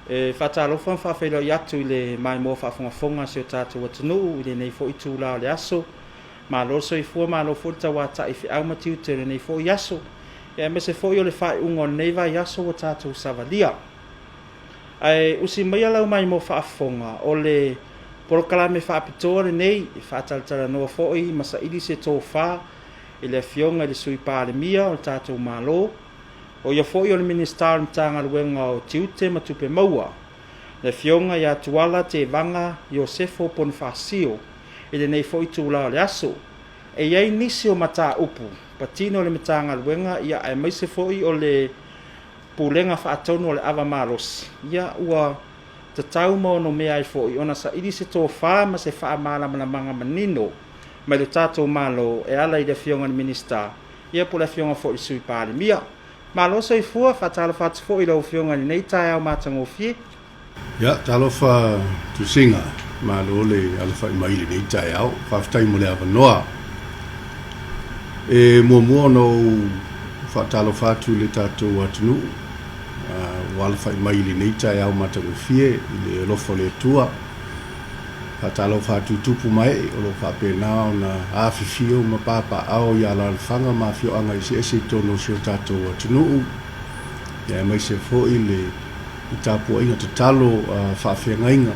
Whatalofa whawhelo i atu i le mai mō whawhongafonga se o tātou atunu i le nei fo i tūla o le aso. Malosi i fua malofo i tawa ta i fi au matiu te nei fo i aso. Ia me se fo i o le whai ungo neiva i aso o tātou Savalia. Ai usi mai alau mai mō whawhonga o le porokalame whapitoa le nei i whātalatala noa fo i masa ili se tō whā i le Afioga i le sui Palemia o tātou malo. O ia foi o le minister mtanga luenga o tiute matupe maua. Le Afioga ia Tuala Tevaga Iosefo Ponifasio i le nei foi Tuala le aso. E iai nisi o mata upu. Patino le mtanga luenga ia ai maise foi o le Pulega whaatonu o le awa Malosi. Ia ua tatau mo no mea ai foi ona sa ili se tō wha ma se wha manga manino. Mai le tātou malo e ala i le Afioga ni minister. Ia po le Afioga foi sui Palemia. Malosi i fua whatalo whatfo i lau Afioga ni nei tai au matangofie. Ia, talofa tu singa, malo le alafa i maile nei tai au, whaftai mo le awa noa. E mua no whatalo whatu le tātou atunu, alafa i maile nei tai au matangofie, i le lofo le tua. Whatalo whatu tupu mai, o lo whapena o na awhiwhio ma papa au i ala alwhanga ma Afioga i se ese tono si o tātou atunu. Ia mai se fo i le i tāpua inga te talo whawhiangainga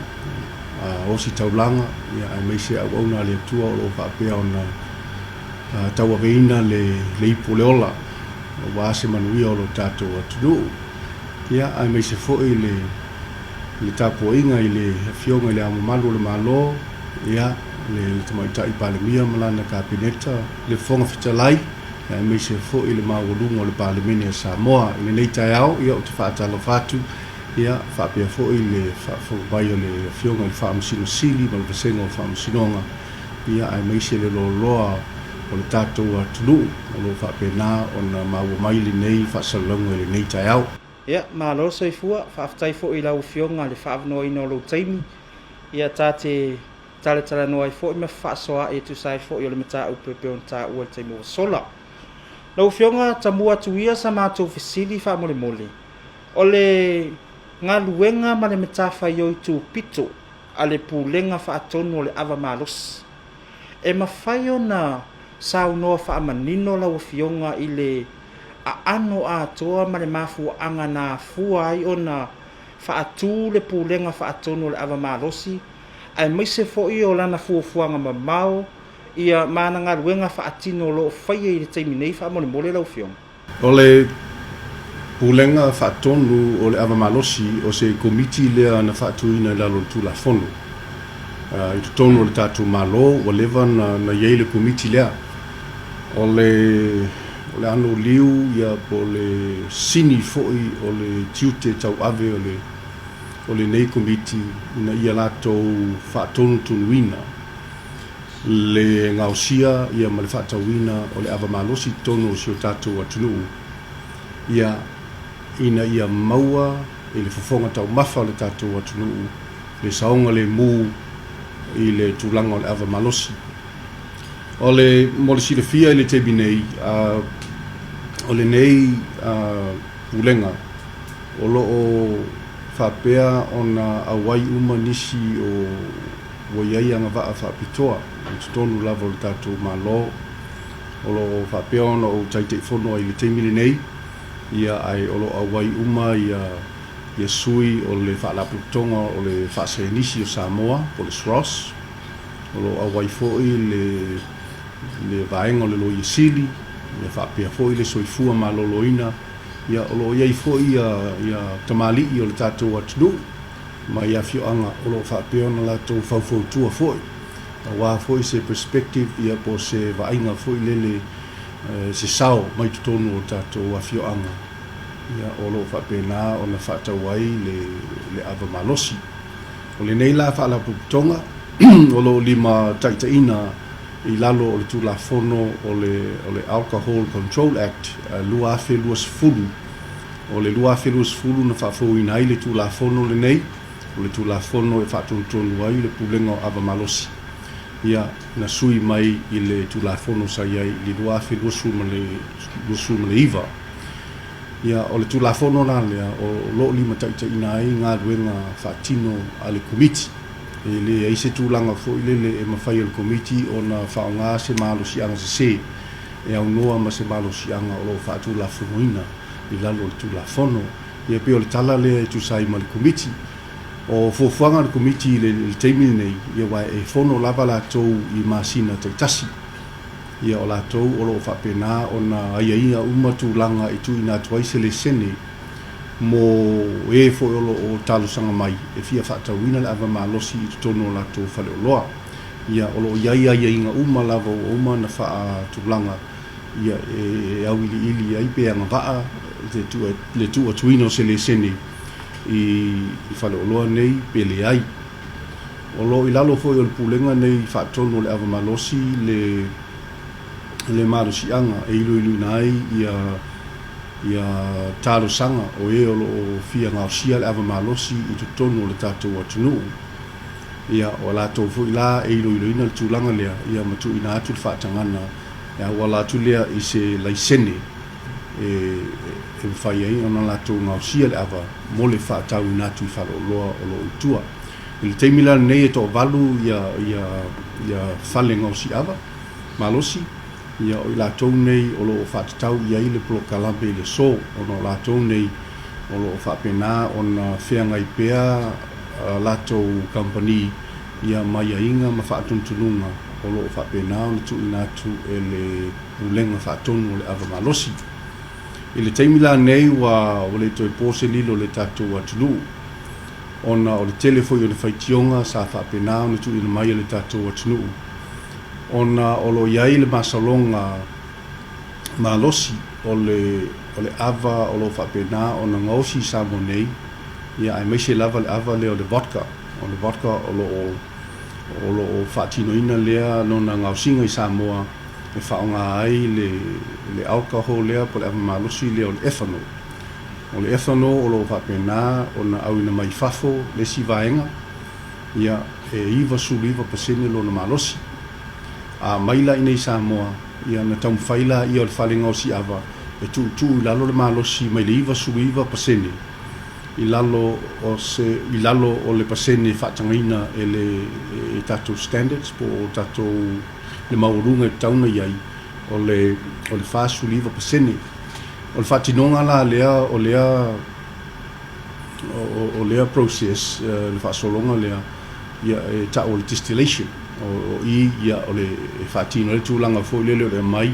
o si taulanga. Ia mai se au auna le atua o lo whapea o na taua veina le ipo leola. O wāse manuia o lo tātou atunu. Ia mai se fo i le tāpua inga i le Afioga i le amamalu le malo. Ia le Taitai Palemia malana kabineta le fonga fitalai. Ia mai se fo i le mawalunga o le Palemia Samoa. I le nei tai au ia o te whaatalo whatu. Ia whapea fo i le whaafubai o le Afioga i le whaamasino sili ma le vasenga o whaamasinonga. Ia mai se le loa o le tātou atunu. O lo whapea nā o na maua maili nei whaasalonga i le nei tai au. Ia, Malosi i fua, whaafatai fo i lau Afioga le whaavanoa ina o lau taimi. Ia tā te tala noa i fo i me whaasoa e tu sai fo i o le mata upepe o nta ua le taimi o sola. Lau Afioga tamua tuia sa mātou fesili wha mole. O le ngā luenga ma le mata whai o i tū pito a le Pulega whaatonu o le awa Malosi. E mawhai o na sau noa whaamanino lau Afioga i le a ano a toa ma le mafu anga na fua ai o na whaatu le Pulega whaatonu le awa Malosi. Ai maise fo i o lana fuafuanga mamao ia mana ngā ruenga whaatino lo whaia i le teimi nei wha mole lau Afioga. O le Pulega whaatonu o le awa Malosi o se komiti lea na whaatuina i lalo tula Fono. I tu tonu o le tātou malo o lewa na iei le komiti lea. O le ano liu ia po le sini foi o le tiute tau ave o le nei komiti na ia latou whaatonu tunuina. Le ngausia ia ma le whaatauina o le awa Malosi tonu o si o tātou atunu. Ia ina ia maua i le fofonga tau mafa o le tātou atunu. Le saonga le mū i le tūlanga o le awa Malosi. O le mole si le fia i le tebi nei o le nei Pulega o loo whapea o na awai uma nisi o waiai anga waa whapitoa i tutonu lava o le tātou malo o loo whapea o na o Taitai Fono i le teimine nei ia ai o loo awai uma ia sui o le whaalaputonga o le whaasainisi o Samoa o le SROS o loo awai foi le vaenga o le loia sili ia whapea foi le soifua maloloina ia o lo iai foi ia tamali i o le tātou atunu ma ia Afioga o lo whapea na lātou whaufautua foi a wā foi se perspective ia po se vainga foi lele se sao mai tutonu o tātou Afioga ia o lo whapea nā o na whaatauai le awa Malosi o le nei la whaalaputonga o lo lima taitaina i lalo o le tula Fono o le Alcohol Control Act lua afe luas fulu o le lua afe luas fulu na whaafouina ai le tula Fono le nei o le tula Fono e whaatonu ai le Pulega o awa Malosi ia na sui mai i le tula Fono sa iai le lua afe luas fulu ma le iwa ia o le tula fono la le o lo lima taita ina ai ngā ruenga whaatino a le komiti. E le ai se tūlanga fo i le e mawhai al komiti o na whaonga se Malosi anga se e au noa ma se Malosi anga o lo whaatula fonoina i lalo le tula fono. Ia pe o le tala le tu sai ma le komiti. O fofuanga le komiti le teimi nei ia wai e fono lava la tau i masina taitasi. Ia o la tau o lo whapena o na aiaia uma tūlanga i tu ina tuai se le sene mo e fo o talo sanga mai e fia whaatauina le ava Malosi i tutono la tau whale o loa. Ia o lo iaia inga uma lava o uma na wha tūlanga ia e au ili ai pe anga vaa le tu atuino se le sene i whale o loa nei pe le ai. O lo i lalo fo i o le Pulega nei whaatono le ava Malosi le Malosi anga e ilu nai ia talo sanga o e o fia ngā sia le ava Malosi i tutono le tātou atunu. Ia o la tau fo i la e ilu ina le tūlanga lea ia matu ina atu le whaatangana ia o la tu lea i se laisene e whai ai ona la tau ngā sia le ava mo le whaatau ina atu i whalo loa o lo itua. I le teimila nei e tō valu ia whale ngā si ava Malosi. Ia o i la tau nei o lo whaatatau ia i le polokalampe i le so o no la tau nei o lo whaapena o na whiangai pea la tau company ia mai ainga ma whaatuntununga o lo whaapena o na tu inatu e le Pulega whaatonu o le ava Malosi. I le teimila nei wa o le toi pose lilo le tātou atunu ona o le telefoi o le whaitionga sa whaapena o na tu ina mai le tātou atunu. Ona o lo iai le masalonga Malosi o le ava o lo whapena o na ngausi sa monei ia ai mai se lava le ava leo le vodka o lo whaatino ina lea no na ngausinga i Samoa e whaonga ai le alcohol lea po le ava Malosi leo le ethano o le ethano o lo whapena o na au ina mai fafo le si vaenga ia e iwa suliva pasene lo na Malosi a maila ina i Samoa ia na tau whaila ia o le whalenga o si ava e tu i lalo le Malosi mai le iwa suiva pasene i lalo o le pasene whaatangaina e le tatou standards po tatou le maurunga e tauna iai o le whaasuliva pasene o le whaatinonga la lea o lea process le whaasolonga lea ia e ta o le distillation o ia o le whaatino le tūlanga fo lele o le mai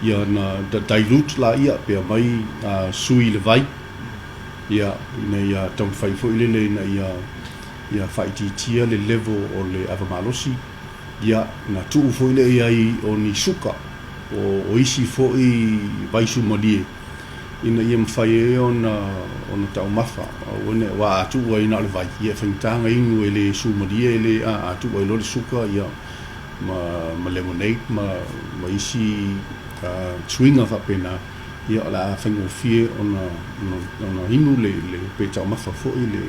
ia na dilute la ia pe mai sui le vai ia ina ia tau whai fo lele na ia whaititia le level o le ava Malosi ia na tuu fo lele ia i o ni suka o isi fo i vaisu malie ina ia mwhai e o na tau mawha o ene wa atu wa ina le vai ia whaintanga inu e le su malie e le atu wa ilo le suka ia ma lemonade ma isi swinga whapena ia la whaingofie o na inu le pe tau mawha fo i le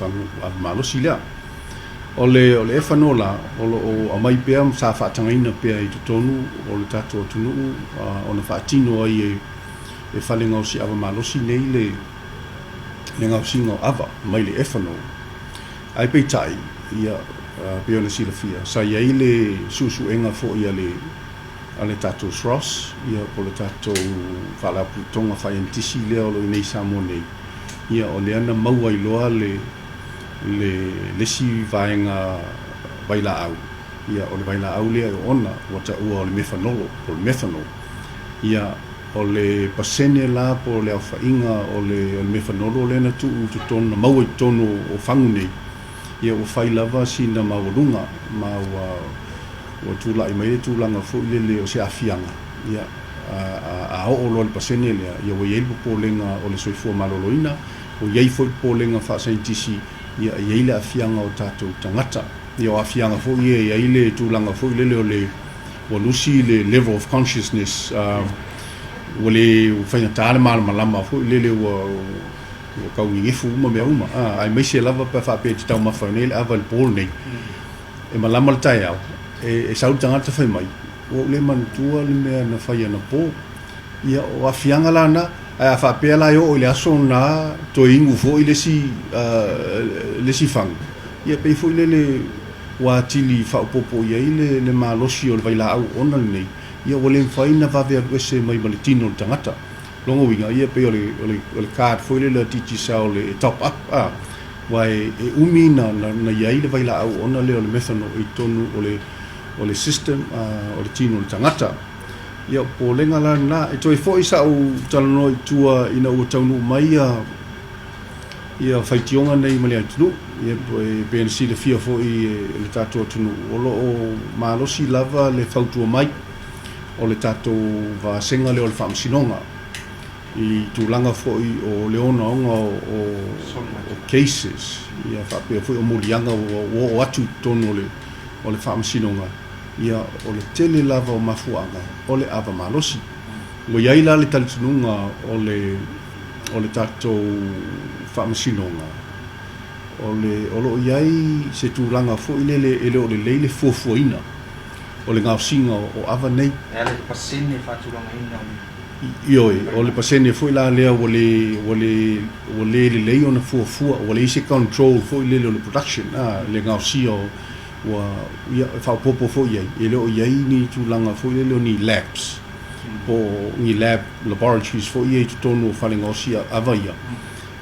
whangu ava Malosi lea o le ewhanola o amai pea sa whaatangaina pea i tutonu o le tatou atunuu o na whaatino ai e whale ngau si ava Malosi nei le ngau si ngau ava mai le ewhano ai peitai ia peo na sila fia sa iai le susu enga fo ia le tatou sros ia po le tatou whala putonga whaiantisi lea o lo nei Samoa nei ia o le ana maua i loa le si vaenga vaila au ia o le vaila au lea o ona wata ua o le methanol ia o le pasene la po le awhainga o le mefanolo le na tu tonu maua i tonu o whangu nei ia o whai lava si na mawarunga ma wa tula i mai tūlanga fo i le o se afianga ia a o lo le pasene lea ia o iei po lenga o le soifua maloloina o iei fo po lenga whaasaintisi ia iei le afianga o tātou tangata ia o afianga fo iei le tūlanga fo i le o le o lusi le level of consciousness wale faina tale malama fo lele wa kau ngi fu ma me uma ai mai se lava pa fa pe tau ma fa nele aval pol nei e malama le tai au e sau tanga te fai mai o le man tua le me na fai na po ia o afianga lana a fa pe la yo le aso na to ingu fo ile si fang ia pe fo le wa tili fa popo ia ile le Malosi o le vaila au ona nei ia o le faina va ve se mai maletino tangata longo winga ia pe o le card fo le titi sa o le top up wai e umina na ia ile vaila au ona le o le methono i tonu o le system o le tino tangata ia po lenga la na e toi fo isa o talano i tua ina o taunu mai ia faitionga nei male atu ia pe NC le fia fo i le tato tunu o Malosi lava le fautua mai o le tato va senga le o le whamsinonga i tūlanga fo i o leona onga o cases ia whapea fo i o murianga o atu tono o le whamsinonga ia o le tele lava o mafuanga o le ava Malosi mo iai la le talitununga o le tato whamsinonga o lo iai se tūlanga fo i lele o le leile fuafuaina o le ngausinga o ava nei le pasene whatulanga ina ioi o le pasene fo i la lea o le lei o na fuafua o le ise control fo i lele o le production le ngausia wa ia fa popo fo iai o iai ni tūlanga fo i lele o ni labs o ni lab laboratories fo iai tutono whalengausia ava ia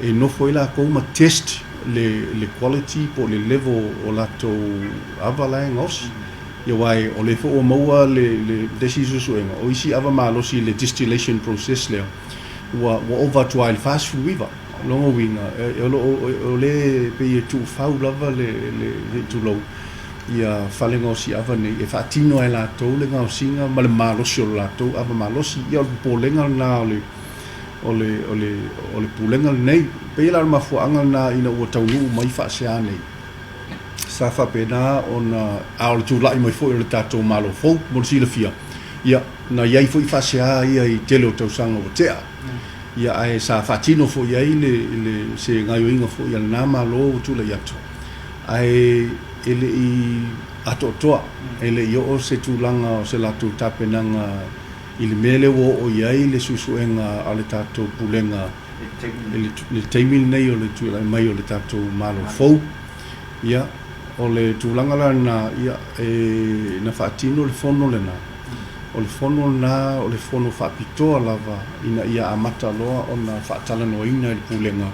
e no fo i la kou ma test le quality po le level o lato ava la ngausi ia wai o le fo o maua le desisusuenga o isi ava Malosi le distillation process lea wa over to il fast food river longo winga o le pe e tu fau lava le tu lo ia falengosi ava nei e fatino e lato le ngausinga ma le Malosi o lato ava Malosi ia o polenga na o le pulenga nei pe la mafuanga na ina o taunu mai fa se nei sa fa pena ona ao tu lai mai foi le tato malo fo mo si le fia ia na ia foi fa se ia i telo tau sanga o tea ia ai sa fatino fo ia le se ngai inga fo ia na malo tu le yato ai ele i atotoa ele io se tu langa o se la tu tapenanga ile mele o ia le susuenga ale tato pulenga le taimil nei o le tu lai mai o le tato malo fo ia o le tūlanga la na ia na whaatino le fono le na o le fono whaapitoa lava ina ia amata loa o na whaatala no ina i pulenga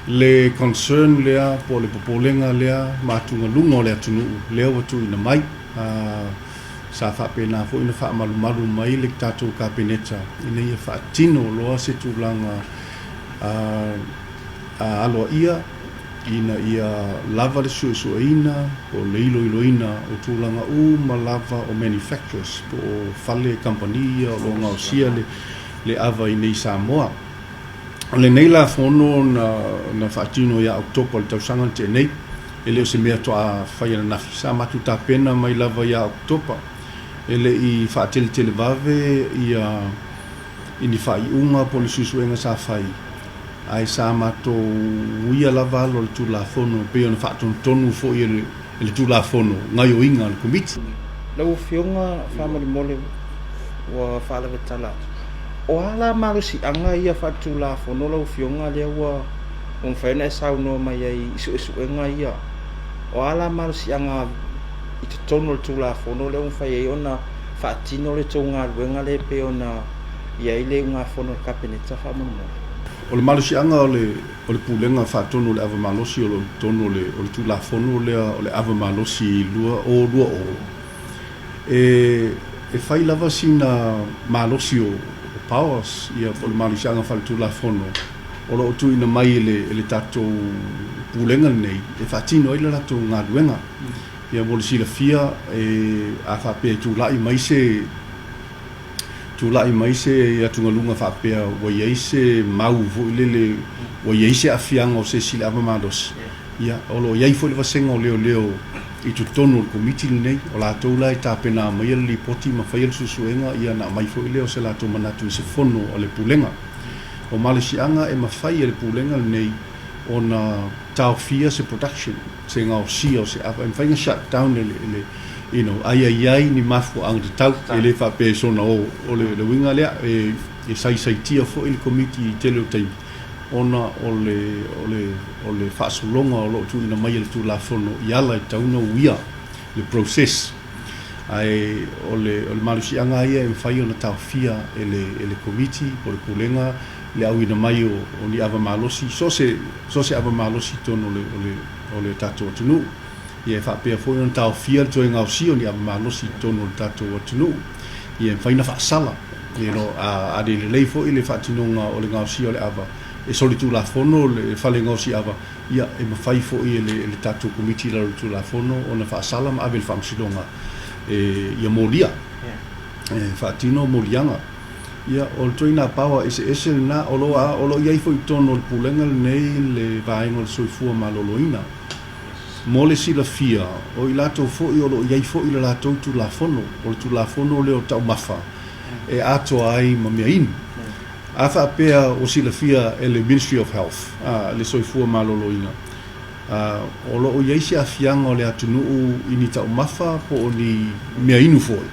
le concern lea po le popolenga lea mātunga lunga o le atunu lea watu ina mai sa whaapena fo ina whaamalumalu mai le tātou kapeneta ina ia whaatino loa se tūlanga aloa ia ina ia lava le suesueina o le iloiloina o tūlanga ma lava o manufacturers po o fale kampania o longa o sia le ava i nei Samoa. Le nei la fono na whaatino ia Oktopa le tausanga te nei e leo se mea toa whaia na nafi sa matu ta pena mai lava ia Oktopa e le i whaatele tele vave ia ini whai unga po le suesuenga sa whai ai sa mato uia lava lo le tula fono pe ona fa tonu fo i le tula fono ngai o inga le komiti lo fionga family mole wa fala vetala o ala Malosi anga ia fa tula fono lo fionga le wa un fena sa no mai ai isu enga ia o ala Malosi anga i tonu le tula fono le un fa ia ona fa tino le tonga wenga le pe ona ia ile unga fono kapeneta fa mo o le Malosi anga o le pulenga whaatono le ava Malosi o le tono o le tula fono o le ava Malosi lua o e whai lava sina Malosi o powers ia o le Malosi anga whale tula fono o lo tu ina mai le tato pulenga nei e whaatino ila rato ngā ruenga ia mo le sila fia a whapea tūlai mai se ia tungalunga whapea wa iei se mau vo ilele wa iei se afianga o se sila ava Malosi ia olo iei fo le vasenga o leo i tutono le komiti nei o la toula i tāpena mai li poti ma whai susuenga ia na mai fo leo se la to manatu se fono o le pulenga o Malosi anga e ma whai le pulenga nei o na tau fia se production se ngā o sia o se ava e mwhainga shut down ai ni mafu ang te tau e le whape sona o le winga lea e sai tia fo il komiti tele o tai ona ole fasolonga o lo tu ina mai le tu la fono yala ta uno uia le process ai ole malusi anga ia e fai ona ta fia ele komiti por Pulega le au ina mai o ni ava malosi so se ava malosi tono ole tato tunu ia fa pe fo ona ta fia to nga si o ni ava malosi tono tato tunu ia fai na fa sala a de le fo ile fa tinonga ole nga si ole ava e soli tu la fono le fale nga si ava ia e ma fai fo ile tato komiti la tu la fono ona fa sala ma avel fam silonga ia molia fa tino molianga ia o toina pawa ese na olo ia foi tono Pulega nei le vaingo soifua maloloina mole sila fia o ilato fo olo ia fo ila la tu la fono o tu la fono le o tau mafa e ato ai mamiain afa pea o sila fia ele Ministry of Health le soifua maloloina o ia si afianga o le atunu ini tau mafa po ni meainu foi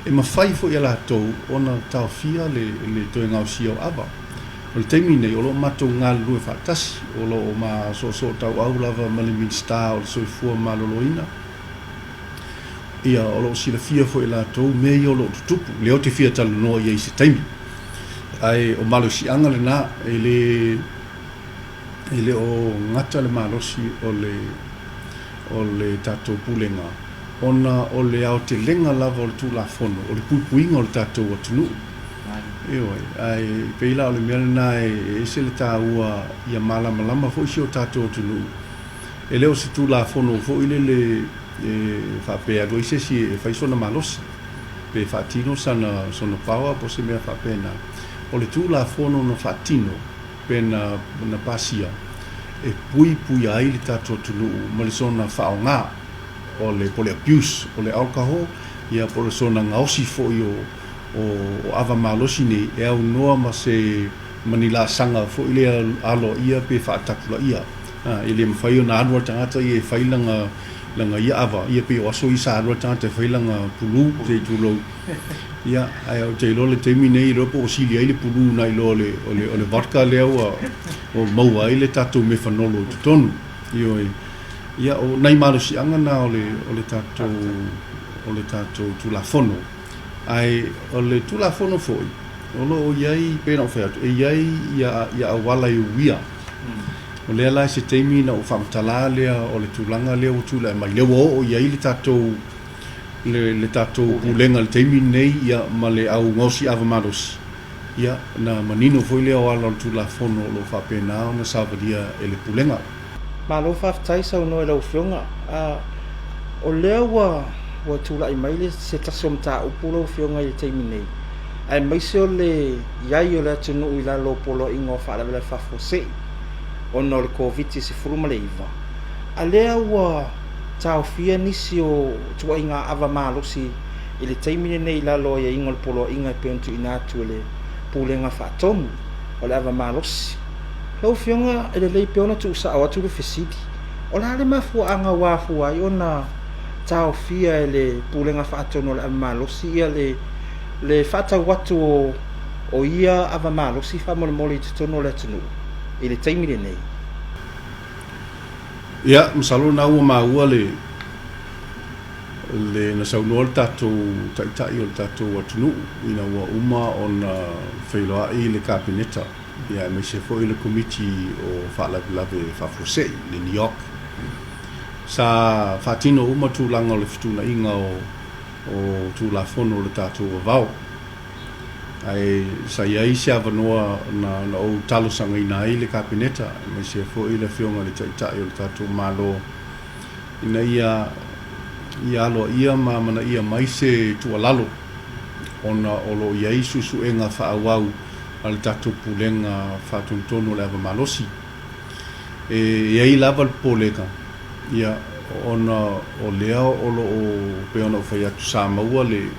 e mawhai fo ia lātou ona tau fia le toi ngau siau ava. O le teimi nei, o lo matou ngā lue whātasi, o lo o ma so tau au lava malimin star o le soifua maloloina. Ia o lo sila fia fo ia lātou mei o lo tutupu, leo te fia tala noa ia i se teimi. Ai o Malosi anga le nā, e le o ngata le Malosi o le tatou Pulega. Ona o le au te lenga lava o le tūla fono, o le puipuinga o le tātou atunu. Ai peila o le mea na e se le tā ua ia malama fo isi o tātou atunu. E leo se tūla fono fo ile le whapea do ise si e whaisona Malosi. Pe whatino sana paua po se mea whapea na. O le tūla fono na whatino pe na pasia. E pui ai le tātou atunu, ma le sona whao ngā. O le pole abuse, o le alcohol, ia pole sona ngausi fo o ava malosi nei, e au noa ma se manila sanga fo ile alo ia pe whaatakula ia. Ile mwhai o na anua tangata ia e whailanga ia ava, ia pe o aso i sa anua tangata e whailanga pulu, te tūlou. Ia, ai au te ilo le teimi nei ropo o sili ai le pulu na ilo o le vodka leo o maua ai le tatou me whanolo tutonu. Ia o nai Malosi anga na o le tatou tula fono. Ai o le tula fono foi. O lo iai pena o whea. E iai ia awala i uia. O lea lai se teimi na o whamatala lea o le tūlanga lea o tūla. Mai leo o iai le tatou Pulega le teimi nei ia ma le au ngosi ava Malosi. Ia na manino foi lea o ala o tula fono lo whapena o na Savali e le Pulega. Malo whaftai sau no e lau whionga. O lea wa tūla i maile se tasom tā upu lau whionga i teimi nei. Ai maise o le iai o le atunu i la lo polo ingo whaalawela whafose. O no le COVID se furuma le iwa. A lea wa tau fia nisi o tua inga ava Malosi i le teimi nei la lo ia ingo le polo inga i peontu inatu le Pulega whaatomu o le ava Malosi. Lau whionga e le lei peona tu usa awa tu le fesidi. O la le mafua anga wafu ai ona tau fia e le Pulega whaatono le ava Malosi ia le whaatau watu o ia ava Malosi whamole i tutono le atunu. I le teimire nei. Ia, masalo na ua maua le na saunoa le tatou Taitai o le tatou atunu ina ua uma ona whailoa i le kabineta. Ia me se foi le komiti o whaalawelawe whafosei le New York. Sa whatino uma tūlanga o le whituna inga o tūla fono le tātou o vau. Ai sa iai se avanoa na o talosanga ina ai le kabineta. Me se foi le whionga le Taitai o le tātou malo. Ina ia alo ia mana ia mai se tualalo. Ona olo iai susu enga whaawau. Al tatou Pulega whātuntono le ava Malosi. Iai lava le Pulega. Ia ona o lea o peona o whai atu sa maua le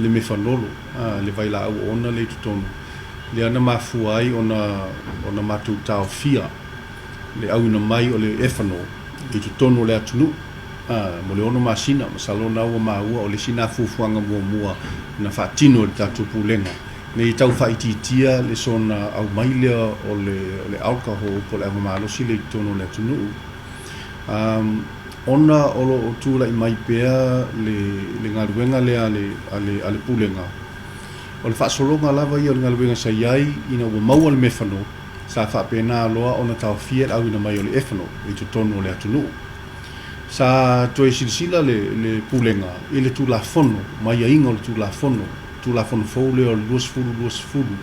me whanolo. Le vaila au ona le tutono. Le ana mafua ai ona matou tau fia. Le au ina mai o le whano. I tutono le atunu. Mo le ono masina. Masalona ua maua o le sina fufuanga mua na whaatino le tatou Pulega. nei tau whaititia le sona au mailea o le alcohol po le avamalosi le tono le tunu. Ona olo o tūla I mai pea le ngaruenga le ale Pulega. O le whaasolonga lava I o le ngaruenga sa iai ina ua maua le mewhano sa whaapena aloa ona tau fiat au ina mai o le efano I tu tono le atunu. Sa toe silisila le Pulega I le tūla fono, mai a inga o le tūla fono fau le o le luas fulu.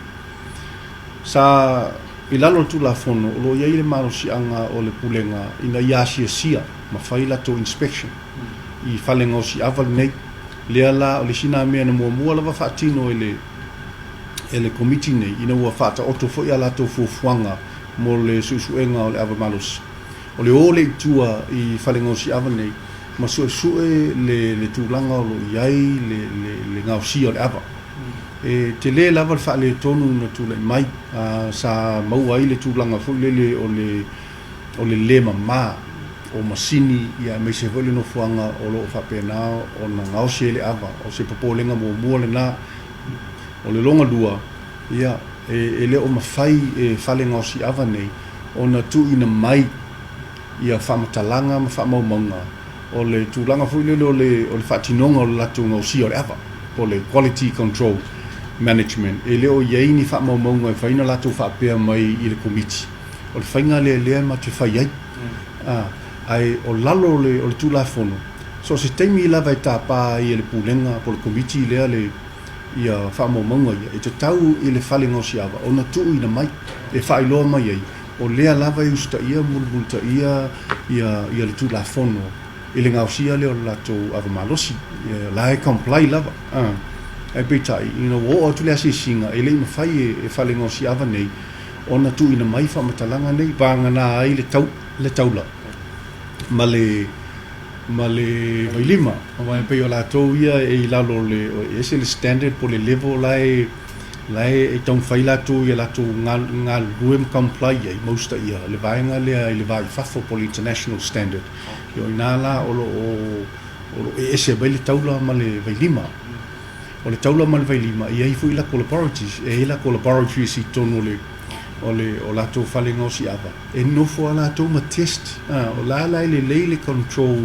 Sa I lalo le tūla fono, o lo iai le malosi anga o le Pulega ina ia sia ma fai lato inspection I whalenga o si aval nei lea la o le sina mea na mua lava whaatino e le komiti nei ina ua whaata oto fo ia lato fuafuanga mo le susuenga o le ava malosi o le ole I tua I whalenga o si aval nei ma sue le tūlanga o lo iai le ngausia o le ava te le lava le wha le tonu na tūla I mai sa maua I le tūlanga fu lele o le lema maa o masini ia me se vole no fuanga o lo whapena o na ngausi le ava o se popolenga mua le na o le longa lua ia e le o mawhai e whale ngausi ava nei o na tu ina mai ia whamatalanga ma whamaumaunga o le tūlanga fuilele o le whatinonga o le latu ngausi o le ava o le quality control management e le o iei ni whamaumaunga e whaina latu whapea mai I le komiti o le whainga lea ma te whai ai ai o lalo o le tūla fono so se teimi lava e tāpā I le Pulega po le komiti lea le ia whaamaumaunga ia e te tau I le whale ngausi ava o na tuu ina mai e whailoa mai ai o lea lava I usta ia mulbulta ia le tūla fono I le ngausia leo lato avamalosi la e comply lava e peitai ina o atu lea singa e le ima whai e whale ngausi ava nei o na tuu ina mai whamatalanga nei vangana ai le taula ma le vailima o pe o la to ia e lalo le ese le standard po le level lai e tong faila to ia la to ngal ruem comply ia most ia le vainga le vai fafo po international standard yo inala o ese vai le taula ma le vailima o le taula ma le vailima ia I fu la collaboratives e la collaboratives Si tono o la to whale ngausi ava e nofo ala to ma test o la le control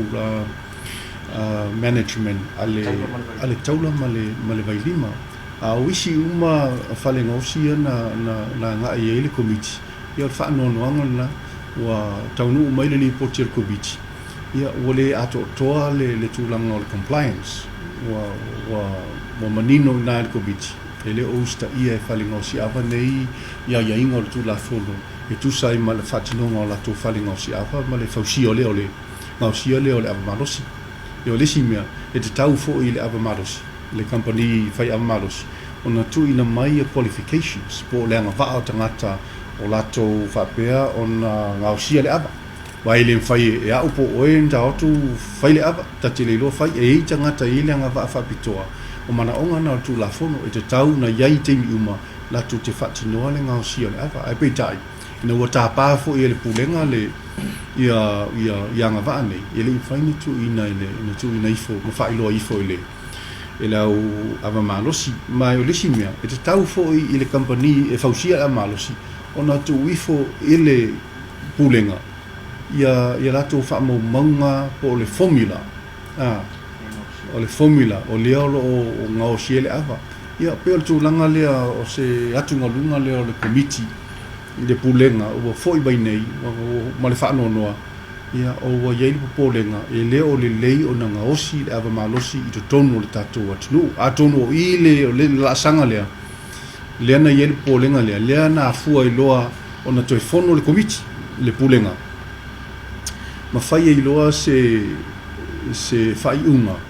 management ale taula ma le vailima a wisi uma whale ngausi na nga I le komiti ia whaanoanoanga na wa taunu mai le poti le komiti ia wale ato toa le tūlanga o le compliance wa manino na le komiti ele ousta ia e whale ngausi ava nei ia inga o le tūla fono e tūsai ma le whatinonga o la tō whale ngausi ava ma le whausi o le ngausi o le avamalosi e o lesi mea e te tau fo I le avamalosi le company whai avamalosi o na tu ina mai qualifications po le anga vaa o tangata o la tō whapea o na ngausi le ava wai le whai e au po oe nta otu whai le ava ta te leilo whai e I tangata I le anga vaa whapitoa o mana onga na tūla fono e te tau na iai teimi uma la tu te whatinoa le ngausi o le ava ai peitai ina ua tāpā fo I le Pulega le ia anga vaa nei e le whaini tu ina ifo ma whailoa ifo e le au avamalosi mai o lesi mea e te tau fo I le company e whausia avamalosi o na tu ifo I le Pulega ia la tu whaamaumaunga po le formula o le formula o lea o ngausi le ava ia pe o tūlanga lea o se atunga lunga lea o le komiti le Pulega o foi bai nei ma le whaanonoa ia o wa iei le popolenga e lea o le lei o na ngaosi le avamalosi I to tonu le tatou atunu a tonu o I le la sanga lea na iei le popolenga lea na afua I loa o na toi fono le komiti le Pulega ma whai I loa se whai unga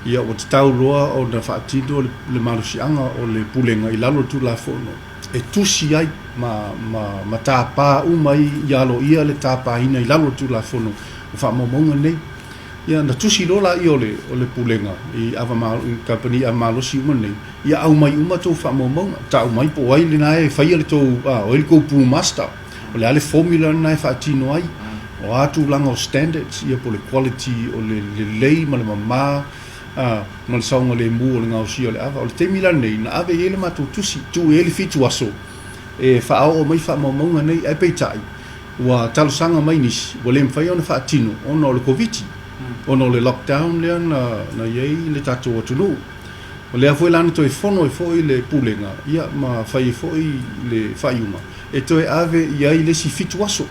ia o te tau loa o na whaatido le malosianga o le Pulega I lalo tūla fono e tusi ai ma tāpā umai I alo ia le tāpā ina I lalo tūla fono o whaamamonga nei ia na tusi lola I o le Pulega I company avamalosi uma nei ia au mai uma tō whaamamonga ta umai po ai le nae whaia le tō o ele kou master o le ale formula nae whaatino ai o atu langa o standards ia po le quality o le lei ma le mamā ma le saunga le mu o le ngausi o le ava o le temila nei na ave ele matu tusi tu ele fitu aso e whaao o mai wha maunga nei ai peitai ua talosanga mai nisi ua le mwhai ona whaatino ona o le COVID ona o le lockdown lea na iei le tatou atunu o lea foi lana toe fono e foi le Pulega ia ma whai foi le whaiuma e toe ave iai le si fitu aso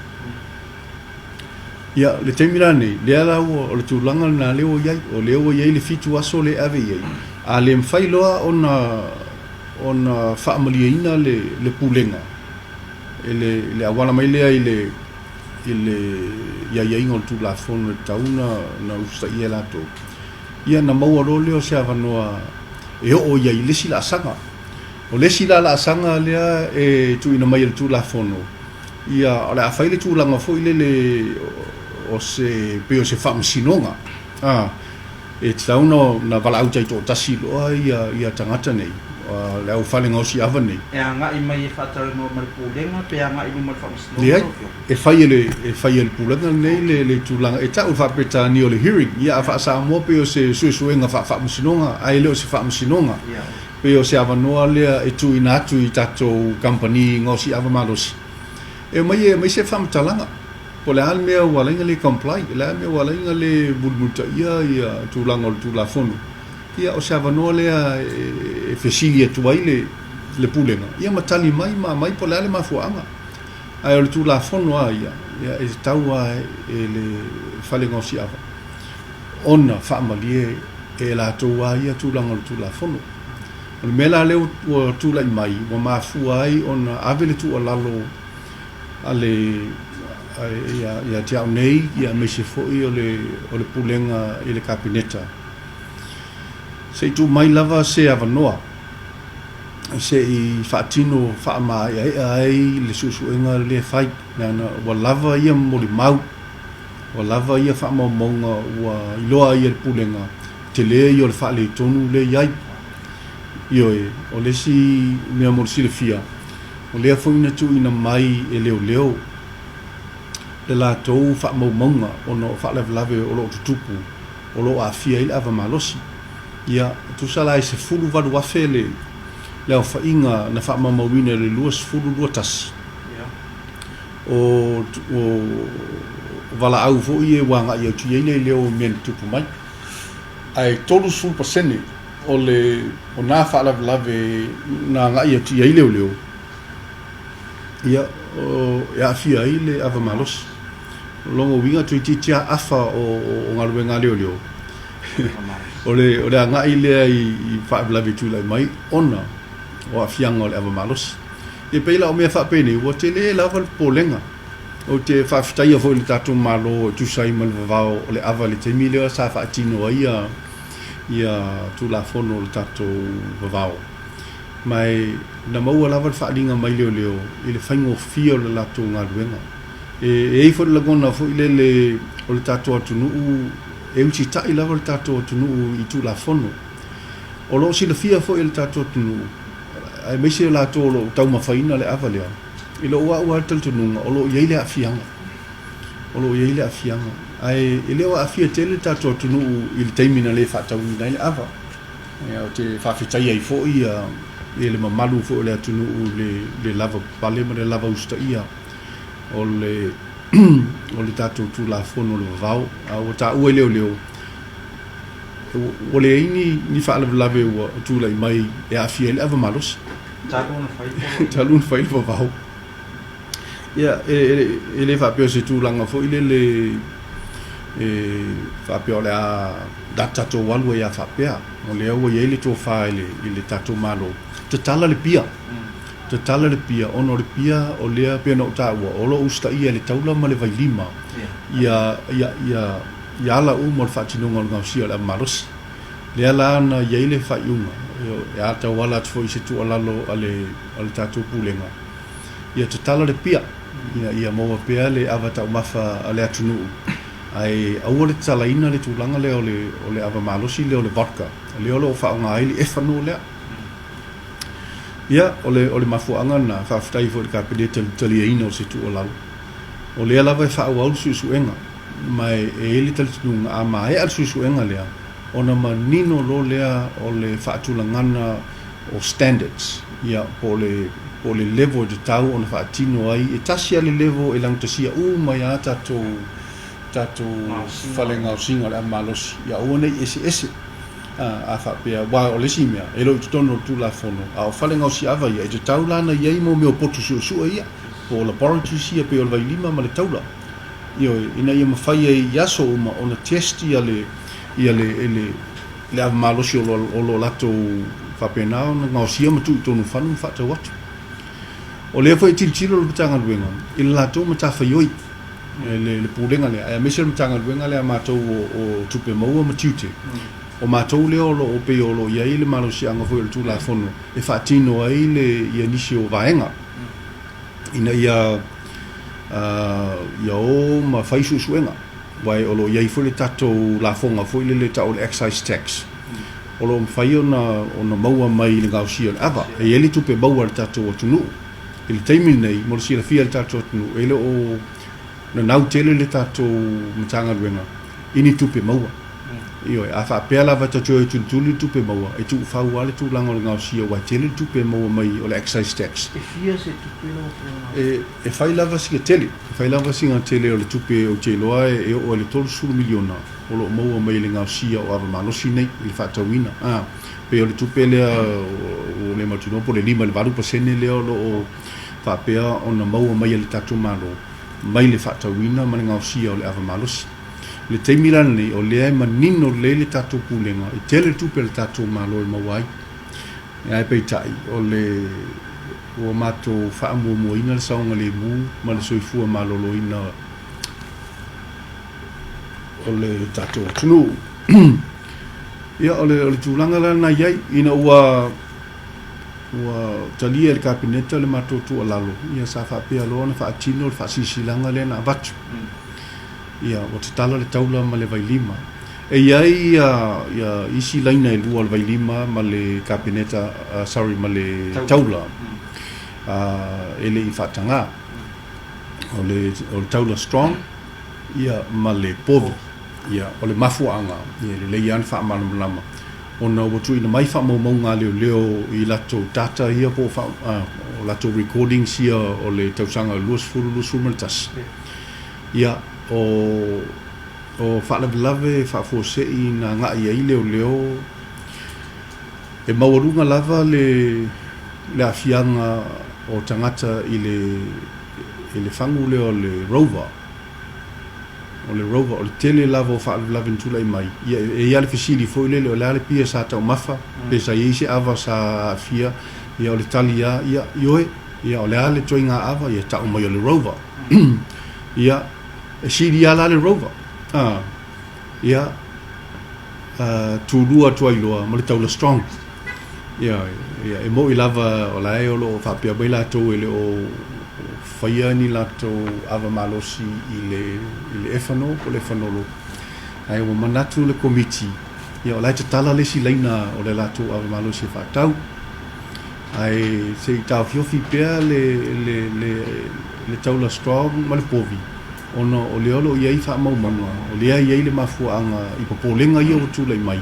ia le temila nei lea la o le tūlanga na leo iai o leo iai le fitu aso le ave iai a le mwhai loa ona whaamaliaina le Pulega le awala mai lea i le iai ngol tu la fono tauna na usta ia lato ia na maua ro leo se avanoa e o iai le sila sanga o le sila la sanga lea e tu ina mai le tu la fono ia ole a faile tu langa foi le o se pe o se fam sinonga e tauna na vala au tai to tasilo ia tangata nei le au fale ngausi ava nei e anga i mai fatare no mal Pulega pe anga i mo fam sino e fai le Pulega nei le tulanga e tau fa peta ni o le hearing ia fa sa mo pe o se suenga fa sinonga ai le o se fam sinonga pe o se ava no le e tu inatu i tato company ngausi ava Malosi e mai se fam talanga po le alme wala le comply le alme wala le bulmuta ia tulanga o tu la fono ia o se avanoa lea e fesilia tuai le Pulega ia matali mai po le ale mafuanga ai o le tu la fono ia e taua e le fale ngausi ava ona whaamalie e la toua ia tūlanga o le tu la fono o le mela leo ua tūlai mai ua mafua ai ona ave le tu alalo ale ia te au nei ia meise foi o le Pulega i le kabineta se tu mai lava se avanoa se i whaatino whaamai ai le susuenga le whai nana wa lava ia moli mau wa lava ia whaamamonga wa iloa ia le Pulega te lea i o le whaale tonu le iai ioe o le si mea mori si le fia o lea whaina tu ina mai e leo le la tou whaamamonga o no whaalewalawe o lo tutupu o lo a fia ili ava Malosi ia tu sala se fulu vadu afe le au whainga na whaamamawina le luas fulu lua tasi o wala au fo i e wanga i au tu iei leo men tupu mai ai tolu sul pasene o na whaalawalawe na ngai au tu iei leo ia o ia fia i le ava Malosi longo winga tu titia afa o ngaluenga leo o le anga ile i whaablawe tūlai mai ona o a fianga o le ava Malosi e peila o mea whapene o te le lava le Pulega o te whawhitaia fo le tatou malo o tusai ma le vavao o le ava le teimi leo sa whaatino ia tūla fono o le tatou vavao mai na maua lava le whaalinga mai leo i le whaingo fia o le latou ngaluenga e fo le lagona fo ile o le tatou atunuu e uti tai lava le tatou atunuu i tūla fono o lo si le fia fo i le tatou atunuu ai meise le latou lo taumawhaina le ava lea i lo ua taltununga o lo iei le afianga ai i leo afia tele tatou atunuu i le taimina le whaataunina i le ava o te whawhitai ai fo i le mamalu fo le atunuu le lava Palemia le lava usta ia o le tatou tūla fono le vavao o ta ua leo o le ini ni whaalawalawe ua tūlai mai e afia le ava Malosi taluna whai le vavao ia e le whapeo se tūlanga fo ile le whapeo le a tatou walu e a whapea o le ua iei le tō wha i le tatou malo te tala le pia ono le pia o lea pia no taua o lo usta ia le taula ma le vailima ia ala mo le whaatinonga o le ngausia le Malosi lea la na iei le whaiunga e a tau wala atu fo i se tu alalo ale tatou Pulega ia te tala le pia ia maua pia le ava tau mafa ale atunuu ai aua le talaina le tūlanga lea o le ava Malosi lea o le vodka lea o le o whaonga ai le efano lea ia o le mafuanga na whawhitai fo le kabineta taliaina o se tu o lalo o lea lava e whaauau susuenga mai e ele talitununga a mai al susuenga lea ona manino lo lea o le whaatulangana o standards ia po le level de tau ona whaatino ai e tasi ale level e langtasia mai a tatou whalenga o singa le a Malosi ia ona i ese a whapea wa o lesi mea e lo i tutono tula fono a o whalenga o si ava ia e te tau lana iei mo meo potu sua ia po laboratories ia pe o le vailima ma le taula io ina ia mawhai e iaso ona testi ale ia le a Malosi o lo lato whapena o ngau sia matu i tonu whanu whatau atu o lea fwoi tilo lo pitanga luenga i le lato matawhaioi le Pulega le a mese le pitanga luenga le a matou o tupe maua matiute o matou leo o pe o lo ia i le Malosi anga fwoi le tula fono e whaatino ai le ia nisi o vaenga ina ia o ma whaisu suenga wai o lo ia i fwoi le tatou la fonga fwoi le tau le excise tax o lo mwhai ona maua mai le ngau sia le ava e ele tupe maua le tatou o tunu e le taimi nei mo le sia le fia le tatou o tunu e le o na nau tele le tatou matanga luenga ini tupe maua io a fa pe la vata tu tuli tupe maua e tu fa wale tu lango ngau sia wa tele tupe maua mai o le excise tax e fia se tupe lo e fai lava si tele fai lava si tele o le tupe o te loa e o le tolu sulu miliona o lo maua mai le ngau sia o ava Malosi nei i fatawina pe o le tupe le o le matuno po le 5% le o fa pe ona maua mai le tatu malo mai le fatawina ma le ngau sia o le ava Malosi le teimilan nei o lea manino le tatou Pulega i tele tupe le tatou malo i mawai e ai peitai o le o matou whaamuamuaina le saonga le mu ma le soifua maloloina o le tatou tunu ia o le tūlanga lana iai ina ua talia le kabineta le matou tualalo ia sa whapea loa na whaatino le whaasisilanga le na avatu ia o te tala le taula ma le vailima e iai ia isi laina e lua le vailima ma le kabineta ma le taula e le i whatanga o le taula strong ia ma le povi ia o le mafuanga ia le leian whaamalamlama ona ua tuina mai whaamaumaunga leo i lato tata ia po o lato recordings ia o le tausanga luas maltas ia o whaalawelawe whaafuosei na ngai ai leo e mawarunga lava le afianga o tangata i le whangu leo le rover o le tele lava o whaalawelawe ntulai mai e ia le fisili fo ile leo le pia sa tau mafa pe sa iese ava sa afia ia o le tali ia ioe ia o le ale toinga ava ia tau mai o le rover ia e siri ala le rover ia tūrua tuailoa ma le taula strong ia e mo i lava o la e o lo whapea bai latou e le o whaia ni latou ava Malosi i le efano po le whanolo ai o manatu le komiti ia o lai te tala lesi leina o le latou ava Malosi e whatau ai se i tau fiofi pea le taula strong ma le povi ona o le olo iai whaamaumanga o lea iai le mafuanga i Pulega ia o tūlai mai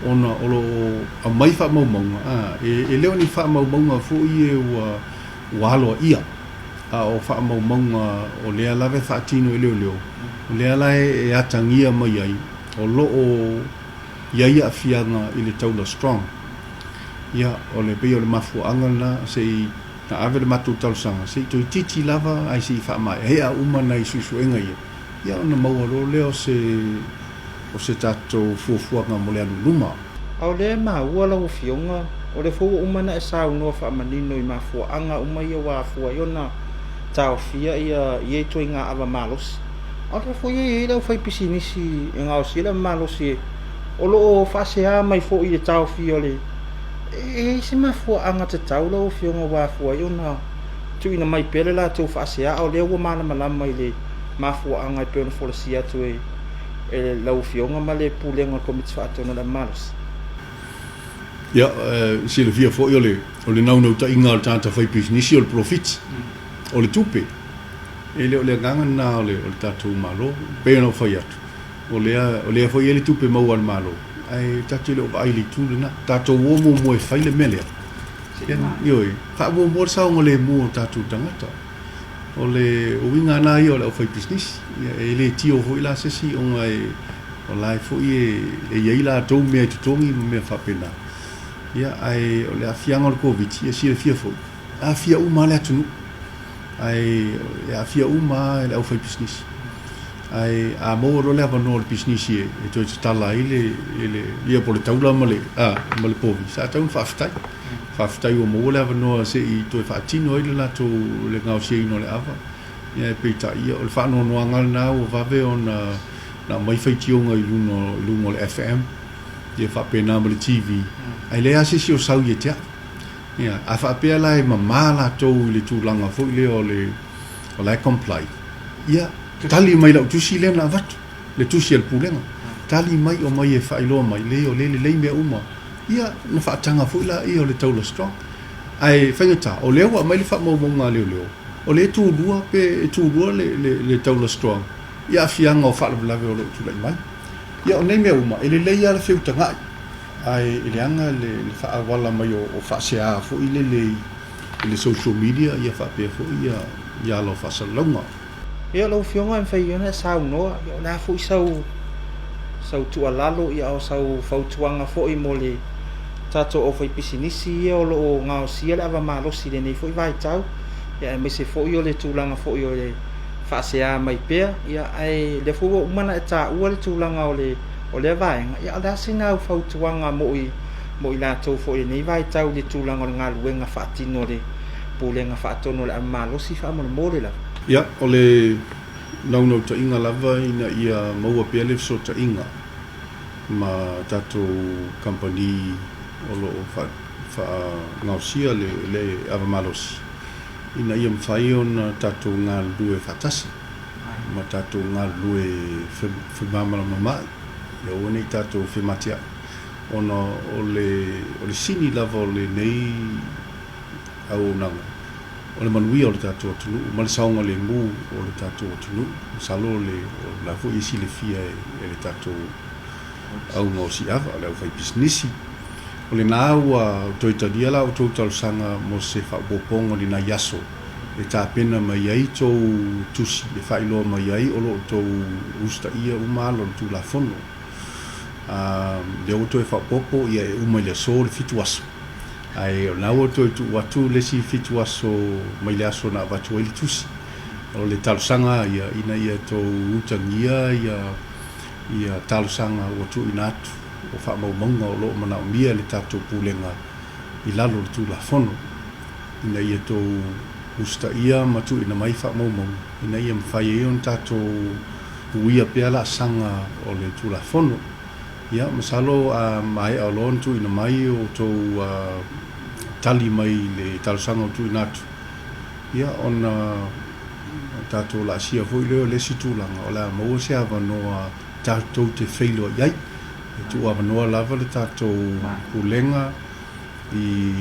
ona o lo a mai whaamaumanga e leo ni whaamaumanga fo i e ua haloa ia o whaamaumanga o lea lawe whaatino e leo o lea lae e atangia mai ai o lo o iai a fianga i le taula strong ia o le pei o le mafuanga na sei na ave le matu tausanga se to titi lava ai si fa mai he a uma nei susuenga ia ona maua leo o se tato fuafuanga mo le luma au le ma ua la ufionga o le fu uma na sa no fa manino i mafuanga uma ia wa fu iona tau fia ia toinga ava Malosi au le fu ia le fai pisinisi nga o sila Malosi o lo fa se a mai fo i tau fia le e se mafuanga te tau lo fionga wa fu iona tu ina mai pele la tu fa se a o le ua mana malama i le mafuanga i pena folosia tu e lau fionga ma le Pulega komiti whaatona la Malosi ia si le via fo i o le naunau ta inga o tata fai pisinisi o le profit o le tupe e le ganga na o le tatou malo pe no fai atu o lea fo i le tupe mau al malo ai tatu le o ai le tu na tatu wo mo e fai le mele yoi fa mo sa ngole mo tatu tangata o le o winga na i o le o fai business e le tio ho ila se si o ngai o lai fo e ye ila to me to tongi me fa pena ia ai o le afianga o covid ia si le fia fo afia u male atu ai afia u ma le o fai business ai a mo ro le avano le business e to tala ile ia po le taula male male povi sa tau fa o mo le avano se i to fa tino ile la to le ngau se ino le ava ia pe ta ia o fa no ngal na o va ve on na mai fai tionga i luno le FM ia fa pena mo le TV ai le ase si o sau ia tia ia a fa pe la e mama la to le tulanga fo le o le comply ia tali mai la tusi le na vatu le tusi al pulenga tali mai o mai e fa ilo mai le o le me uma ia na fa tanga fo la i o le taula strong ai fangata o le wa mai le fa mo nga le o le tu dua pe tu dua le taula strong ia fianga o fa la o le tu mai ia o nei me uma ele le ia le feu tanga ai ele anga le fa wala mai o fa se a fo ile le social media ia fa pe fo ia lo fa salonga ia lo fionga fai ona sau no na fo sau Tuala ia o sau fautuanga fo i mole tato o fai pisinisi o lo ngao sia le ava Malosi le nei fo i vai tau ia me se fo i o le tulanga fo i o le fasea mai pea ia ai le fo umana e ta ua le tulanga o le vaenga ia ala sina fautuanga mo i la to fo i nei vai tau le tulanga o ngā luenga fatino le Pulega fatono le Malosi fa mo le la ia o le no ta inga lava ina ia maua pele so ta inga ma tato company o lo fa ngausia le ava Malosi ina ia mfai on tato ngal due fatasi ma tato ngal due fe mama mama le one tato fe matia ono o le sini lava le nei au nanga o le manui o le tato tunu ma le saunga le mu o le tato tunu salo le la fo isi le fia e le tato au no si ava le fai businessi o le naua toita dia la o total sanga mo se fa bopongo ni na yaso e ta pena mai ai to tusi le fai lo mai ai o lo to usta ia umalo tu la fono le o to fa popo ia uma le so le fituaso ai o na o to tu watu le si fituaso mai le aso na watu ele tusi o le tal sanga ia ina ia to utangia ia tal sanga o tu inatu o fa mo monga o lo mana mia le tato Pulega i lalo tu la fono ina ia to usta ia matu ina mai fa mo monga ina ia mfai on tato uia pela sanga o le tu la fono ia masalo mai o lon tu ina mai o to tali mai le tal sanga o tu inatu ia on tato la sia foi le situlanga o la mo se avanoa tato te feilo iai tu avanoa lava le tato Pulega i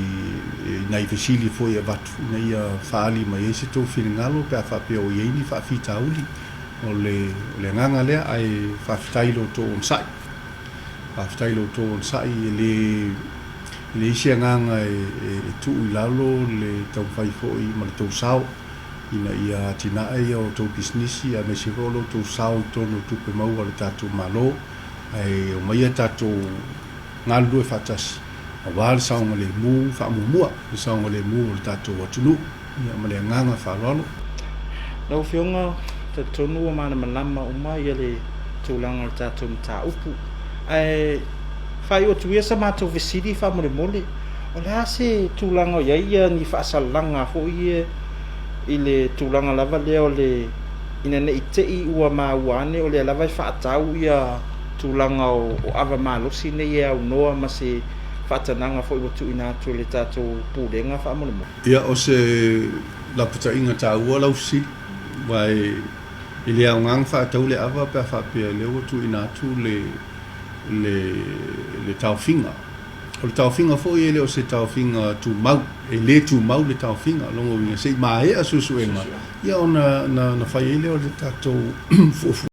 nai fesili foi avatu na ia faali mai ese to filingalo pe fa pe o ieni fa fitauli o le nganga le ai fa fitailo to on sai fa fitailo to on sai le isia nganga e tu ilalo le tau fai foi ma to sao ina ia tina ia o to businessi a me se rolo to sao to no tu pe mau le tato malo ai o mai tato ngalu e fatas a wal saunga le mu fa mua le saunga le mu le tato watunu ia ma le nganga fa lolo no fionga te tonu ma na malama o mai le tulanga le tato mta upu ai fai o tu ia sa ma to vesidi fa mo le mole o la se tulanga ia ni fa salanga fo ia ile tulanga lava leo le ina ne itei ua mauane o le lava fa tau ia tulanga o ava Malosi ne ia unoa ma se fatananga fo i tu ina tu le tato Pulega fa mo ia o se la puta inga taua lau si vai ile au ngang fa tau le ava pa fa pe le o tu ina tu le tau finga o le tau finga fo ile o se tau finga tu mau e le tu mau le tau finga longo winga se mai a susu ema ia ona na fa ile o le tato fo